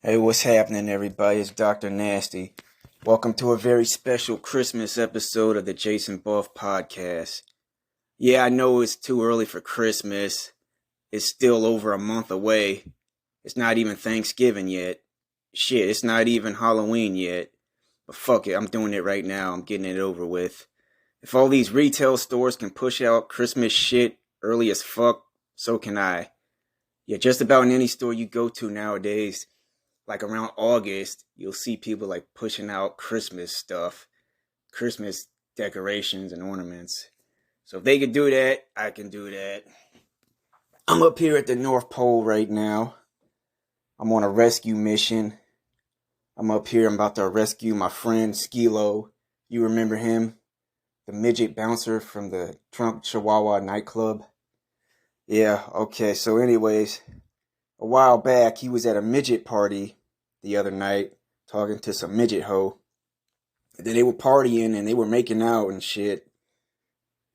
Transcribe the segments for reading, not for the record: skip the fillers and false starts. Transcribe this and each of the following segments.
Hey, what's happening, everybody? It's Dr. Nasty. Welcome to a very special Christmas episode of the Jason Buff Podcast. Yeah, I know it's too early for Christmas. It's still over a month away. It's not even Thanksgiving yet. Shit, it's not even Halloween yet. But fuck it, I'm doing it right now. I'm getting it over with. If all these retail stores can push out Christmas shit early as fuck, so can I. Yeah, just about in any store you go to nowadays, like around August, you'll see people like pushing out Christmas stuff, Christmas decorations and ornaments. So if they could do that, I can do that. I'm up here at the North Pole right now. I'm on a rescue mission. I'm up here. I'm about to rescue my friend Skilo. You remember him? The midget bouncer from the Trunk Chihuahua nightclub? Yeah, okay. So anyways, a while back, he was at a midget party the other night talking to some midget hoe. And then they were partying and they were making out and shit.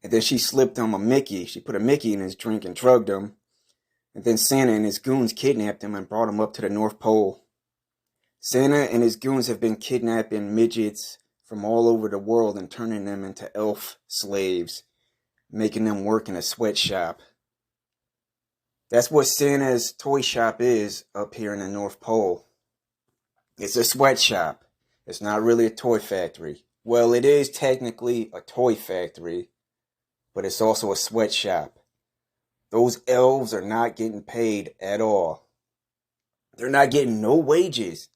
And then she slipped him a Mickey. She put a Mickey in his drink and drugged him. And then Santa and his goons kidnapped him and brought him up to the North Pole. Santa and his goons have been kidnapping midgets from all over the world and turning them into elf slaves, making them work in a sweatshop. That's what Santa's toy shop is up here in the North Pole. It's a sweatshop. It's not really a toy factory. Well, it is technically a toy factory, but it's also a sweatshop. Those elves are not getting paid at all. They're not getting no wages,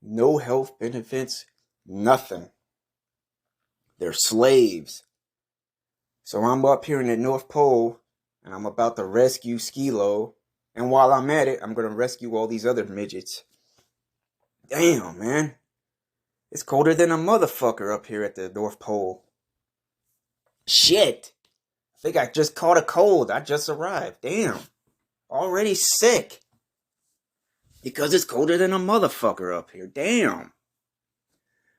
no health benefits, nothing. They're slaves. So I'm up here in the North Pole, and I'm about to rescue Skilo. And while I'm at it, I'm going to rescue all these other midgets. Damn, man. It's colder than a motherfucker up here at the North Pole. Shit. I think I just caught a cold. I just arrived. Damn. Already sick. Because it's colder than a motherfucker up here. Damn.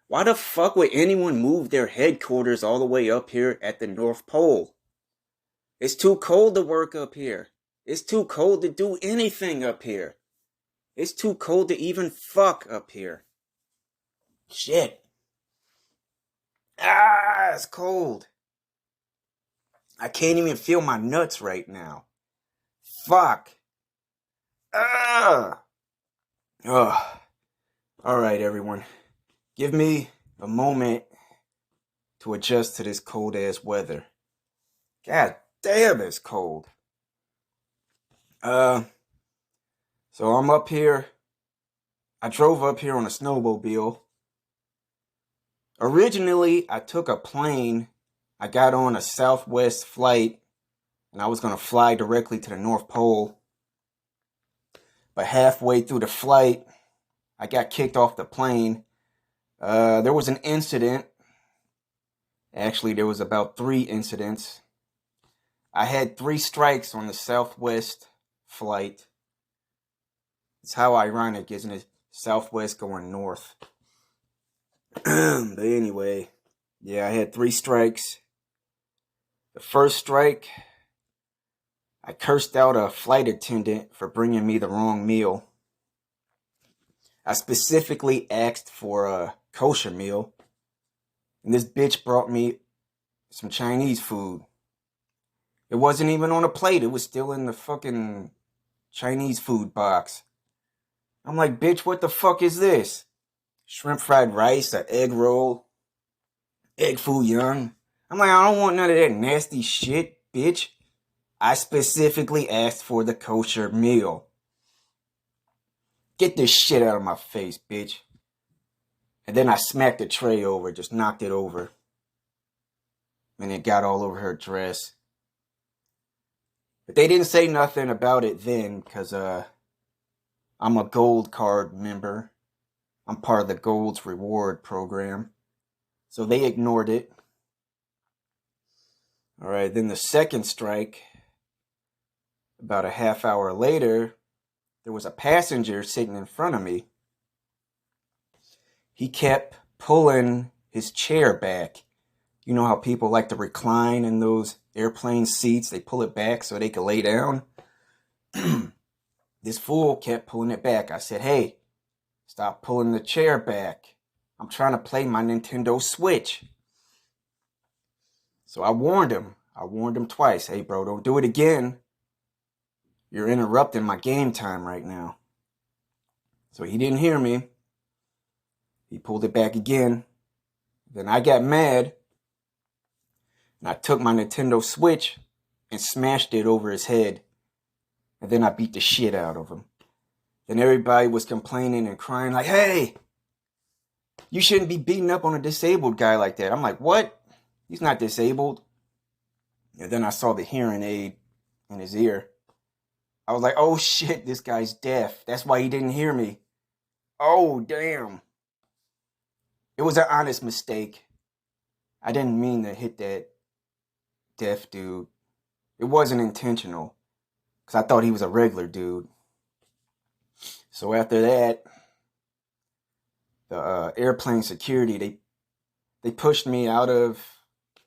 Why the fuck would anyone move their headquarters all the way up here at the North Pole? It's too cold to work up here. It's too cold to do anything up here. It's too cold to even fuck up here. Shit. It's cold. I can't even feel my nuts right now. Fuck. Ugh. Alright, everyone. Give me a moment to adjust to this cold ass weather. God damn, it's cold. So I'm up here. I drove up here on a snowmobile. Originally, I took a plane. I got on a Southwest flight, and I was going to fly directly to the North Pole. But halfway through the flight, I got kicked off the plane. There was an incident. Actually, there was about 3 incidents. I had 3 strikes on the Southwest flight. It's how ironic, isn't it? Southwest going north. But anyway, yeah, I had 3 strikes. The first strike, I cursed out a flight attendant for bringing me the wrong meal. I specifically asked for a kosher meal, and this bitch brought me some Chinese food. It wasn't even on a plate. It was still in the fucking Chinese food box. I'm like, bitch, what the fuck is this? Shrimp fried rice, an egg roll, egg foo young. I'm like, I don't want none of that nasty shit, bitch. I specifically asked for the kosher meal. Get this shit out of my face, bitch. And then I smacked the tray over, just knocked it over. And it got all over her dress. But they didn't say nothing about it then, because I'm a gold card member. I'm part of the Gold's reward program. So they ignored it. Alright, then the second strike, about a half hour later, there was a passenger sitting in front of me. He kept pulling his chair back. You know how people like to recline in those airplane seats? They pull it back so they can lay down. This fool kept pulling it back. I said, hey, Stop pulling the chair back. I'm trying to play my Nintendo Switch. So I warned him. I warned him twice. Hey, bro, don't do it again. You're interrupting my game time right now. So he didn't hear me. He pulled it back again. Then I got mad. And I took my Nintendo Switch and smashed it over his head. And then I beat the shit out of him. Then everybody was complaining and crying like, hey, you shouldn't be beating up on a disabled guy like that. I'm like, what? He's not disabled. And then I saw the hearing aid in his ear. I was like, oh shit, this guy's deaf. That's why he didn't hear me. Oh, damn. It was an honest mistake. I didn't mean to hit that deaf dude. It wasn't intentional. Because I thought he was a regular dude. So after that, the airplane security, they pushed me out of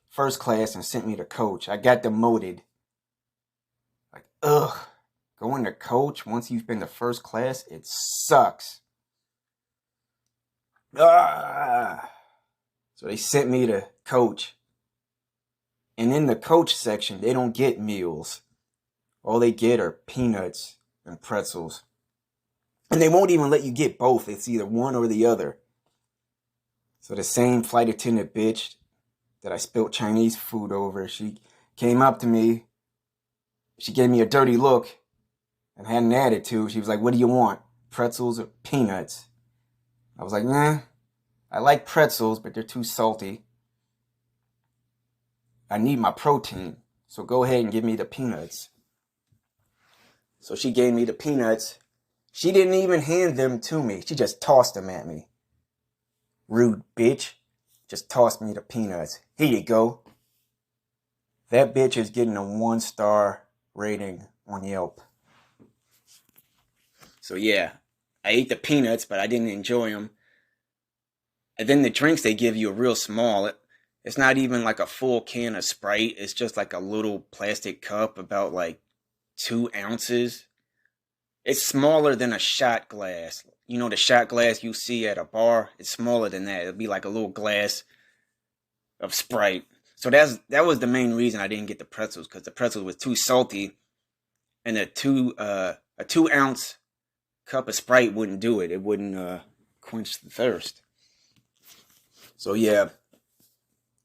first class and sent me to coach. I got demoted. Like, ugh. Going to coach once you've been to first class, it sucks. Ah. So they sent me to coach. And in the coach section, they don't get meals. All they get are peanuts and pretzels. And they won't even let you get both. It's either one or the other. So the same flight attendant bitch that I spilled Chinese food over, she came up to me. She gave me a dirty look and had an attitude. She was like, what do you want? Pretzels or peanuts? I was like, nah, I like pretzels, but they're too salty. I need my protein, so go ahead and give me the peanuts. So she gave me the peanuts. She didn't even hand them to me. She just tossed them at me. Rude bitch. Just tossed me the peanuts. Here you go. That bitch is getting a 1-star rating on Yelp. So yeah, I ate the peanuts, but I didn't enjoy them. And then the drinks they give you are real small. It's not even like a full can of Sprite. It's just like a little plastic cup about like 2 ounces. It's smaller than a shot glass. You know the shot glass you see at a bar? It's smaller than that. It'll be like a little glass of Sprite. So that was the main reason I didn't get the pretzels, because the pretzels was too salty, and a 2-ounce cup of Sprite wouldn't do it. It wouldn't quench the thirst. So yeah,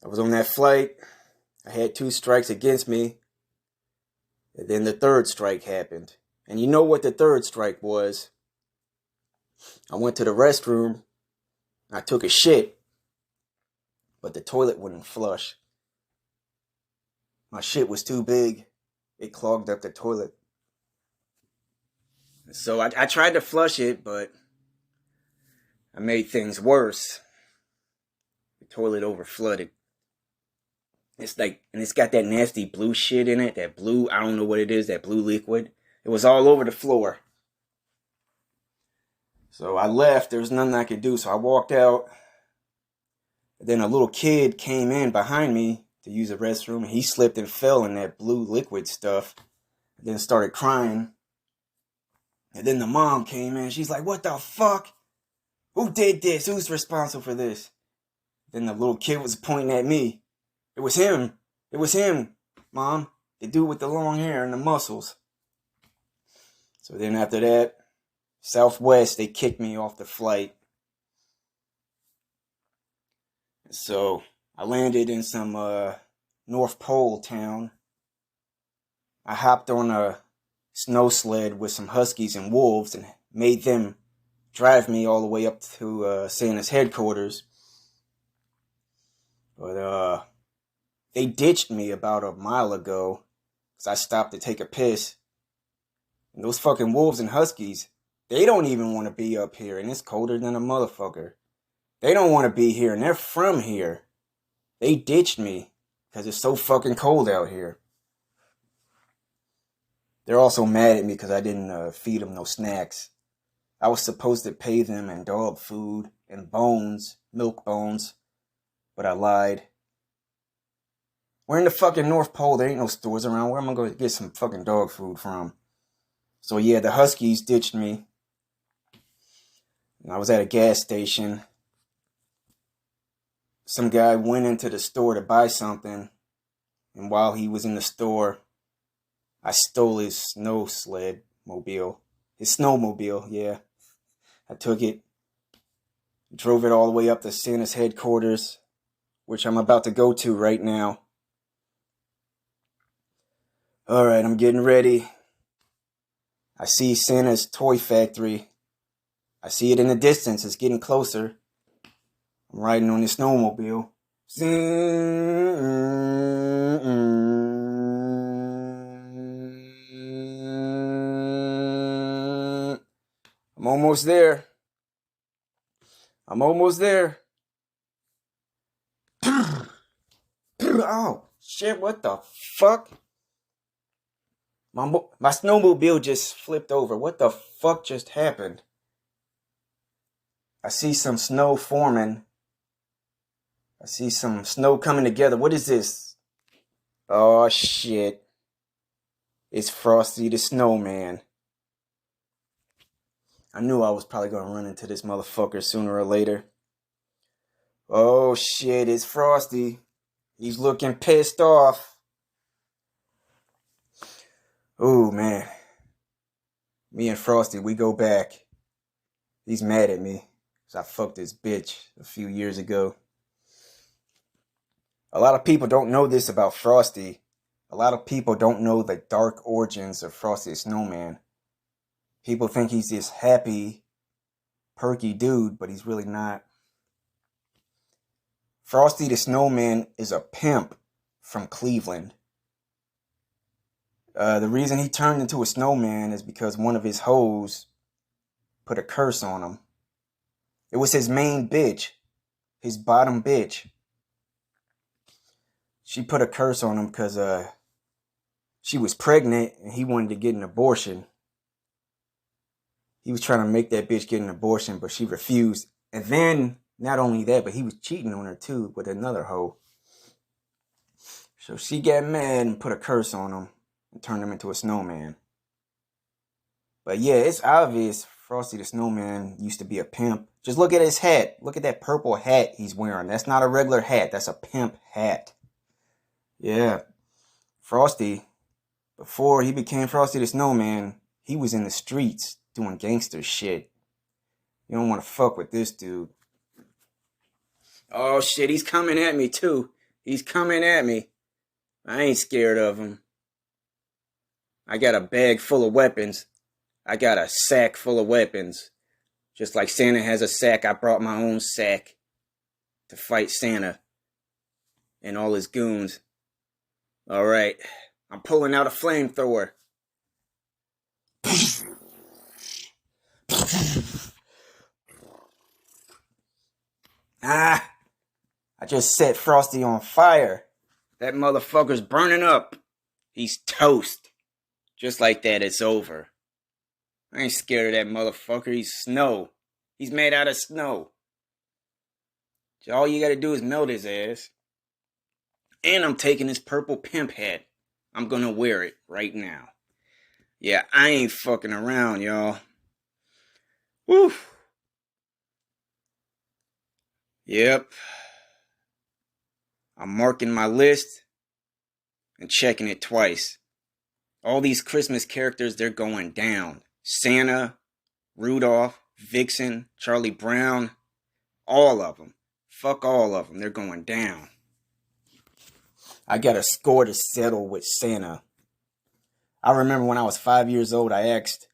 I was on that flight. I had 2 strikes against me. And then the 3rd strike happened. And you know what the 3rd strike was? I went to the restroom. I took a shit. But the toilet wouldn't flush. My shit was too big. It clogged up the toilet. So I tried to flush it, but I made things worse. The toilet overflooded. It's like, and it's got that nasty blue shit in it. That blue, I don't know what it is, that blue liquid. It was all over the floor. So I left. There was nothing I could do. So I walked out. And then a little kid came in behind me to use the restroom. And he slipped and fell in that blue liquid stuff. And then started crying. And then the mom came in. She's like, what the fuck? Who did this? Who's responsible for this? Then the little kid was pointing at me. It was him. It was him, Mom. The dude with the long hair and the muscles. So then after that, Southwest, they kicked me off the flight. So I landed in some North Pole town. I hopped on a snow sled with some huskies and wolves and made them drive me all the way up to Santa's headquarters. But they ditched me about a mile ago because I stopped to take a piss. And those fucking wolves and huskies, they don't even want to be up here, and it's colder than a motherfucker. They don't want to be here, and they're from here. They ditched me because it's so fucking cold out here. They're also mad at me because I didn't feed them no snacks. I was supposed to pay them in dog food and bones, milk bones, but I lied. We're in the fucking North Pole. There ain't no stores around. Where am I going to get some fucking dog food from? So yeah, the huskies ditched me. And I was at a gas station. Some guy went into the store to buy something, and while he was in the store, I stole his snowmobile. His snowmobile, yeah. I took it, drove it all the way up to Santa's headquarters, which I'm about to go to right now. Alright, I'm getting ready. I see Santa's toy factory. I see it in the distance. It's getting closer. I'm riding on this snowmobile. I'm almost there. I'm almost there. Oh, shit, what the fuck? My snowmobile just flipped over. What the fuck just happened? I see some snow forming. I see some snow coming together. What is this? Oh, shit. It's Frosty the Snowman. I knew I was probably going to run into this motherfucker sooner or later. Oh, shit, it's Frosty. He's looking pissed off. Oh, man. Me and Frosty, we go back. He's mad at me because I fucked this bitch a few years ago. A lot of people don't know this about Frosty. A lot of people don't know the dark origins of Frosty the Snowman. People think he's this happy, perky dude, but he's really not. Frosty the Snowman is a pimp from Cleveland. The reason he turned into a snowman is because one of his hoes put a curse on him. It was his main bitch, his bottom bitch. She put a curse on him because she was pregnant and he wanted to get an abortion. He was trying to make that bitch get an abortion, but she refused. And then, not only that, but he was cheating on her too with another hoe. So she got mad and put a curse on him and turned him into a snowman. But yeah, it's obvious Frosty the Snowman used to be a pimp. Just look at his hat. Look at that purple hat he's wearing. That's not a regular hat. That's a pimp hat. Yeah. Frosty, before he became Frosty the Snowman, he was in the streets doing gangster shit. You don't want to fuck with this dude. Oh shit, he's coming at me too. He's coming at me. I ain't scared of him. I got a bag full of weapons. I got a sack full of weapons. Just like Santa has a sack, I brought my own sack to fight Santa and all his goons. Alright, I'm pulling out a flamethrower. Ah! I just set Frosty on fire. That motherfucker's burning up. He's toast. Just like that, it's over. I ain't scared of that motherfucker. He's snow. He's made out of snow. So all you gotta do is melt his ass. And I'm taking his purple pimp hat. I'm gonna wear it right now. Yeah, I ain't fucking around, y'all. Woo. Yep. I'm marking my list and checking it twice. All these Christmas characters, they're going down. Santa, Rudolph, Vixen, Charlie Brown, all of them. Fuck all of them. They're going down. I got a score to settle with Santa. I remember when I was 5 years old, I asked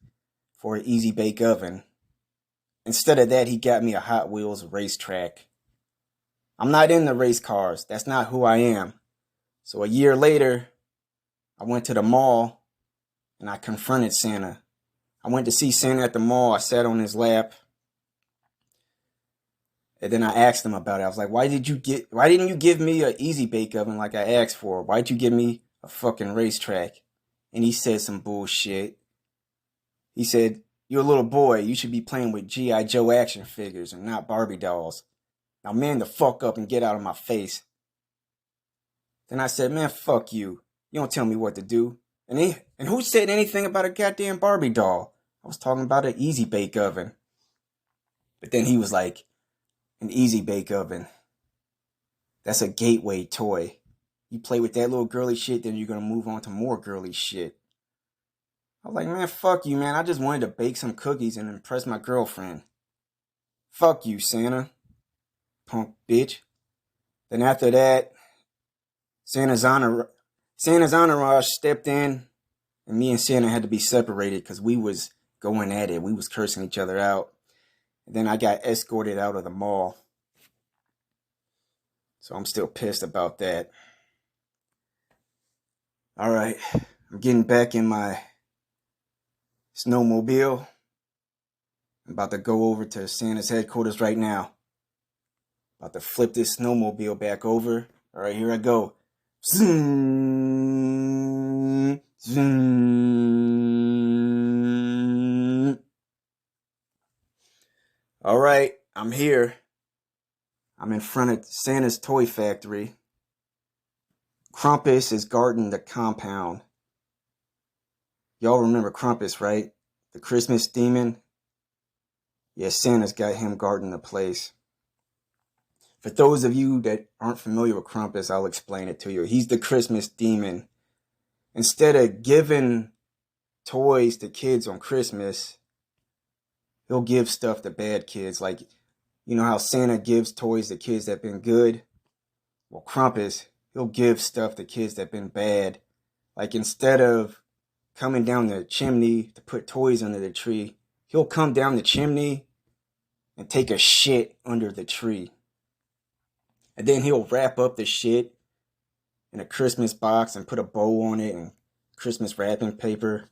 for an Easy Bake Oven. Instead of that, he got me a Hot Wheels racetrack. I'm not into race cars. That's not who I am. So a year later, I went to the mall and I confronted Santa. I went to see Santa at the mall. I sat on his lap. And then I asked him about it. I was like, why didn't you give me an Easy Bake Oven like I asked for? Why'd you give me a fucking racetrack? And he said some bullshit. He said, you're a little boy. You should be playing with G.I. Joe action figures and not Barbie dolls. Now man the fuck up and get out of my face. Then I said, man, fuck you. You don't tell me what to do. And who said anything about a goddamn Barbie doll? I was talking about an Easy Bake Oven. But then he was like, an Easy Bake Oven. That's a gateway toy. You play with that little girly shit, then you're going to move on to more girly shit. I was like, man, fuck you, man. I just wanted to bake some cookies and impress my girlfriend. Fuck you, Santa. Punk bitch. Then after that, Santa's entourage stepped in, and me and Santa had to be separated because we was going at it. We was cursing each other out. And then I got escorted out of the mall. So I'm still pissed about that. All right, I'm getting back in my snowmobile. I'm about to go over to Santa's headquarters right now. About to flip this snowmobile back over. All right, here I go. Zoom, zoom. All right, I'm here. I'm in front of Santa's toy factory. Krampus is guarding the compound. Y'all remember Krampus, right? The Christmas demon? Yeah, Santa's got him guarding the place. For those of you that aren't familiar with Krampus, I'll explain it to you. He's the Christmas demon. Instead of giving toys to kids on Christmas, he'll give stuff to bad kids. Like, you know how Santa gives toys to kids that have been good? Well, Krampus, he'll give stuff to kids that have been bad. Like, instead of coming down the chimney to put toys under the tree, he'll come down the chimney and take a shit under the tree. And then he'll wrap up the shit in a Christmas box and put a bow on it and Christmas wrapping paper.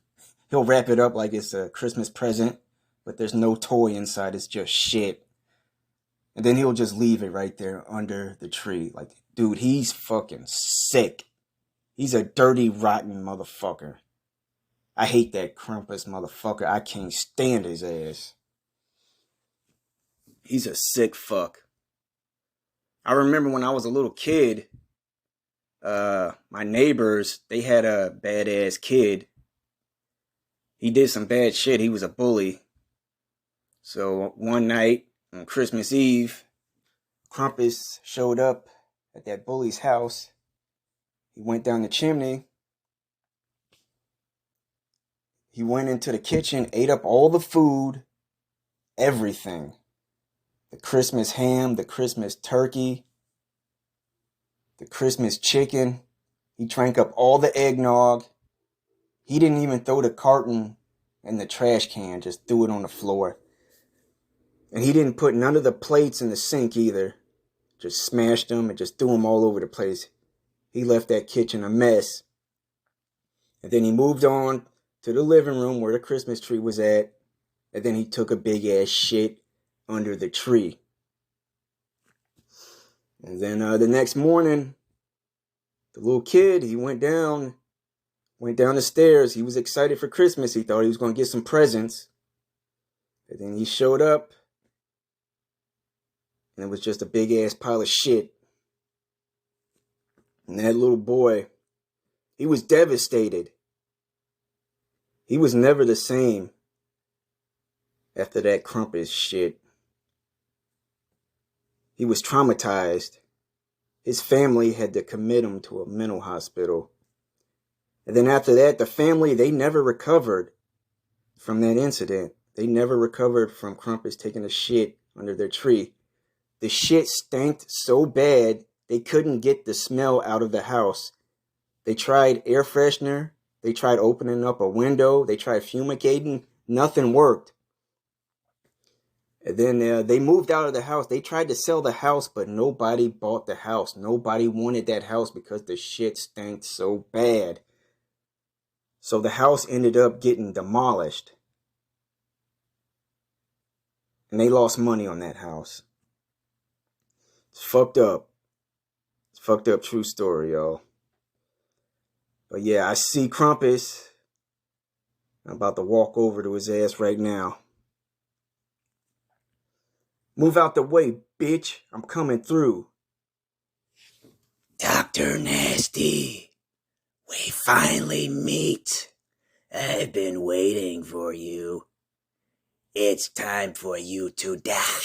He'll wrap it up like it's a Christmas present, but there's no toy inside, it's just shit. And then he'll just leave it right there under the tree. Like, dude, he's fucking sick. He's a dirty, rotten motherfucker. I hate that Krampus motherfucker. I can't stand his ass. He's a sick fuck. I remember when I was a little kid, my neighbors, they had a badass kid. He did some bad shit. He was a bully. So one night on Christmas Eve, Krampus showed up at that bully's house. He went down the chimney. He went into the kitchen, ate up all the food, everything. The Christmas ham, the Christmas turkey, the Christmas chicken. He drank up all the eggnog. He didn't even throw the carton in the trash can, just threw it on the floor. And he didn't put none of the plates in the sink either. Just smashed them and just threw them all over the place. He left that kitchen a mess. And then he moved on to the living room where the Christmas tree was at. And then he took a big ass shit under the tree. And then the next morning, the little kid, he went down the stairs. He was excited for Christmas. He thought he was going to get some presents. And then he showed up. And it was just a big ass pile of shit. And that little boy, he was devastated. He was never the same after that Krampus shit. He was traumatized. His family had to commit him to a mental hospital. And then after that, the family, they never recovered from that incident. They never recovered from Krampus taking a shit under their tree. The shit stank so bad, they couldn't get the smell out of the house. They tried air freshener. They tried opening up a window. They tried fumigating. Nothing worked. And then they moved out of the house. They tried to sell the house, but nobody bought the house. Nobody wanted that house because the shit stank so bad. So the house ended up getting demolished. And they lost money on that house. It's fucked up. It's fucked up, true story, y'all. But yeah, I see Krampus. I'm about to walk over to his ass right now. Move out the way, bitch. I'm coming through. Dr. Nasty, we finally meet. I've been waiting for you. It's time for you to die.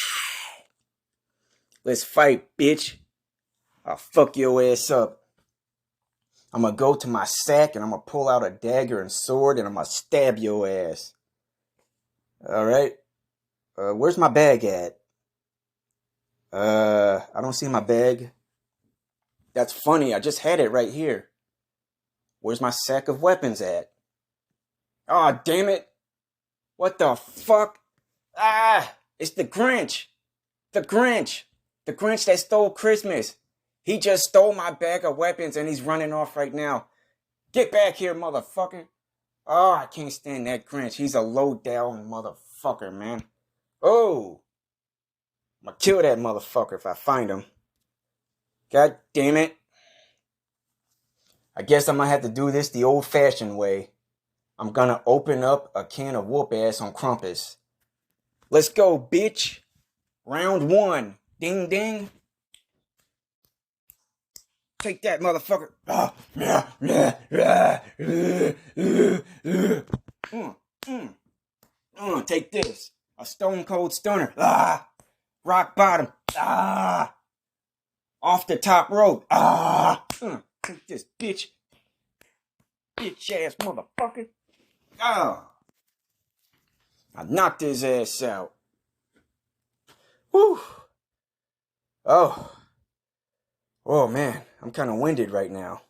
Let's fight, bitch. I'll fuck your ass up. I'm gonna go to my sack and I'm gonna pull out a dagger and sword and I'm gonna stab your ass. Alright? Where's my bag at? I don't see my bag. That's funny, I just had it right here. Where's my sack of weapons at? Aw, damn it. What the fuck? Ah, it's the Grinch. The Grinch. The Grinch that stole Christmas. He just stole my bag of weapons and he's running off right now. Get back here, motherfucker. Oh, I can't stand that Grinch. He's a low-down motherfucker, man. Oh. I'm gonna kill that motherfucker if I find him. God damn it. I guess I'm gonna have to do this the old-fashioned way. I'm gonna open up a can of whoop ass on Krampus. Let's go, bitch. Round 1. Ding, ding. Take that, motherfucker. Take this. A stone cold stunner. Rock bottom. Off the top rope. Take this, bitch. Bitch ass motherfucker. I knocked his ass out. Whew. Oh man, I'm kind of winded right now.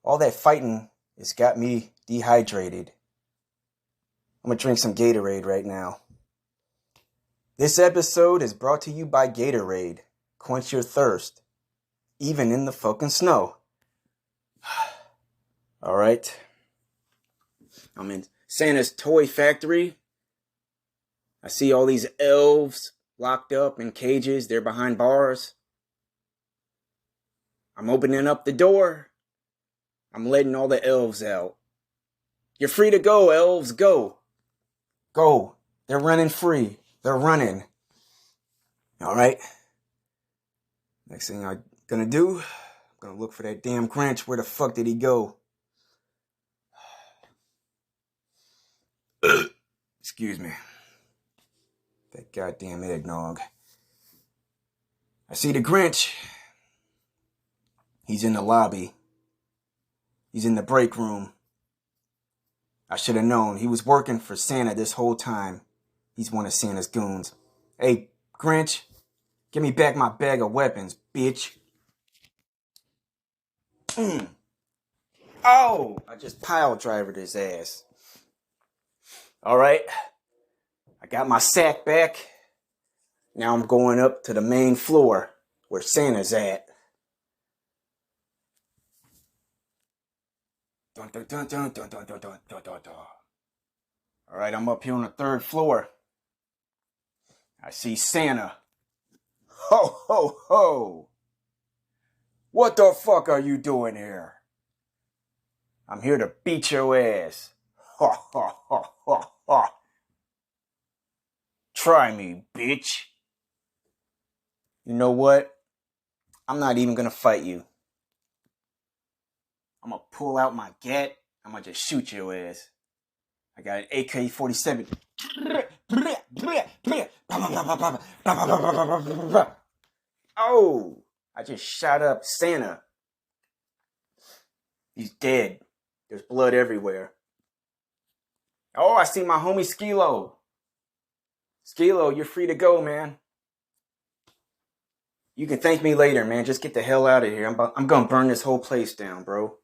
All that fighting has got me dehydrated. I'm gonna drink some Gatorade right now. This episode is brought to you by Gatorade. Quench your thirst, even in the fucking snow. Alright. I'm in Santa's toy factory. I see all these elves locked up in cages. They're behind bars. I'm opening up the door. I'm letting all the elves out. You're free to go, elves. Go. Go. They're running free. They're running. Alright. Next thing I'm gonna do, I'm gonna look for that damn Grinch. Where the fuck did he go? Excuse me. That goddamn eggnog. I see the Grinch. He's in the lobby. He's in the break room. I should have known. He was working for Santa this whole time. He's one of Santa's goons. Hey, Grinch, give me back my bag of weapons, bitch. Oh, I just pile drivered his ass. Alright. I got my sack back. Now I'm going up to the main floor where Santa's at. Dun, dun, dun, dun, dun, dun, dun, dun, dun, dun, dun. Alright, I'm up here on the 3rd floor. I see Santa. Ho, ho, ho. What the fuck are you doing here? I'm here to beat your ass. Ha, ha, ha, ha, ha. Try me, bitch. You know what? I'm not even gonna fight you. I'm gonna pull out my gat. I'm gonna just shoot your ass. I got an AK-47. Oh, I just shot up Santa. He's dead. There's blood everywhere. Oh, I see my homie Skilo. Skilo, you're free to go, man. You can thank me later, man. Just get the hell out of here. I'm gonna burn this whole place down, bro.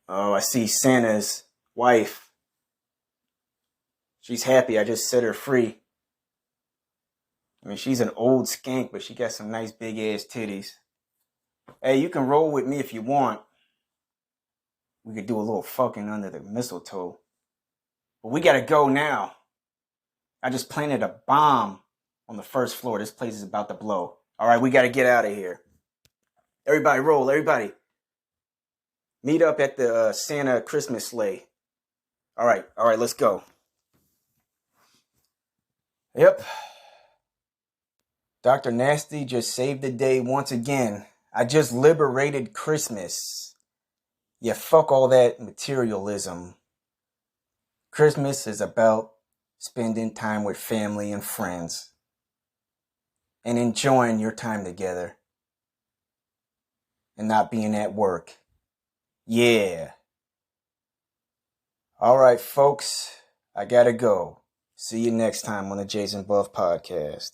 Oh, I see Santa's wife. She's happy I just set her free. I mean, she's an old skank, but she got some nice big ass titties. Hey, you can roll with me if you want. We could do a little fucking under the mistletoe. But we gotta go now. I just planted a bomb on the 1st floor. This place is about to blow. Alright, we gotta get out of here. Everybody roll, everybody. Meet up at the Santa Christmas sleigh. Alright, let's go. Yep. Dr. Nasty just saved the day once again. I just liberated Christmas. Yeah, fuck all that materialism. Christmas is about spending time with family and friends and enjoying your time together and not being at work. Yeah. All right, folks, I gotta go. See you next time on the Jason Buff Podcast.